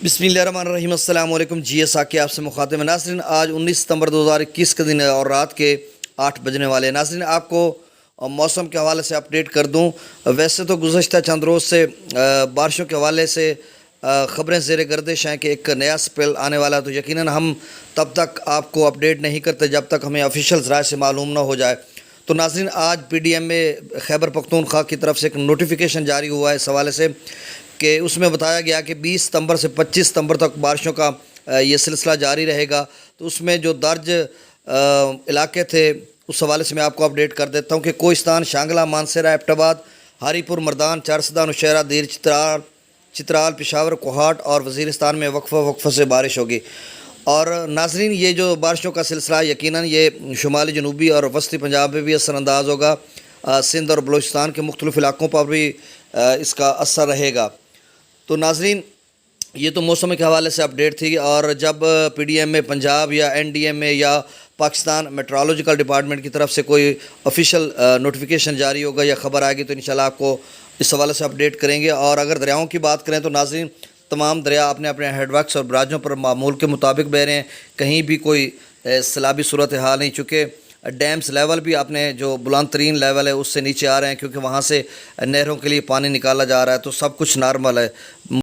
بسم اللہ الرحمن الرحیم۔ السلام علیکم۔ G.A.Saqi آپ سے مخاطب ہے۔ ناظرین آج 19 ستمبر 2021 کا دن ہے اور رات کے 8 بجنے والے ہیں۔ ناظرین آپ کو موسم کے حوالے سے اپڈیٹ کر دوں۔ ویسے تو گزشتہ چند روز سے بارشوں کے حوالے سے خبریں زیر گردش ہیں کہ ایک نیا سپیل آنے والا ہے، تو یقیناً ہم تب تک آپ کو اپڈیٹ نہیں کرتے جب تک ہمیں آفیشیل ذرائع سے معلوم نہ ہو جائے۔ تو ناظرین آج PDM میں خیبر پختونخوا کی طرف سے ایک نوٹیفیکیشن جاری ہوا ہے اس حوالے سے کہ اس میں بتایا گیا کہ 20 ستمبر سے 25 ستمبر تک بارشوں کا یہ سلسلہ جاری رہے گا۔ تو اس میں جو درج علاقے تھے اس حوالے سے میں آپ کو اپڈیٹ کر دیتا ہوں کہ کوہستان، شانگلہ، مانسہرہ، ایبٹ آباد، ہری پور، مردان، چارسدہ، نوشہرہ، دیر، چترال، پشاور، کوہاٹ اور وزیرستان میں وقفہ سے بارش ہوگی۔ اور ناظرین یہ جو بارشوں کا سلسلہ یقیناً یہ شمالی، جنوبی اور وسطی پنجاب میں بھی اثر انداز ہوگا۔ سندھ اور بلوچستان کے مختلف علاقوں پر بھی اس کا اثر رہے گا۔ تو ناظرین یہ تو موسم کے حوالے سے اپڈیٹ تھی، اور جب PDM میں پنجاب یا NDM میں یا پاکستان میٹرولوجیکل ڈپارٹمنٹ کی طرف سے کوئی آفیشیل نوٹیفیکیشن جاری ہوگا یا خبر آئے گی تو انشاءاللہ آپ کو اس حوالے سے اپڈیٹ کریں گے۔ اور اگر دریاؤں کی بات کریں تو ناظرین تمام دریا اپنے اپنے ہیڈ ورکس اور براجوں پر معمول کے مطابق بہہ رہے ہیں، کہیں بھی کوئی سیلابی صورت حال نہیں، چونکہ ڈیمز لیول بھی اپنے جو بلند ترین لیول ہے اس سے نیچے آ رہے ہیں، کیونکہ وہاں سے نہروں کے لیے پانی نکالا جا رہا ہے، تو سب کچھ نارمل ہے۔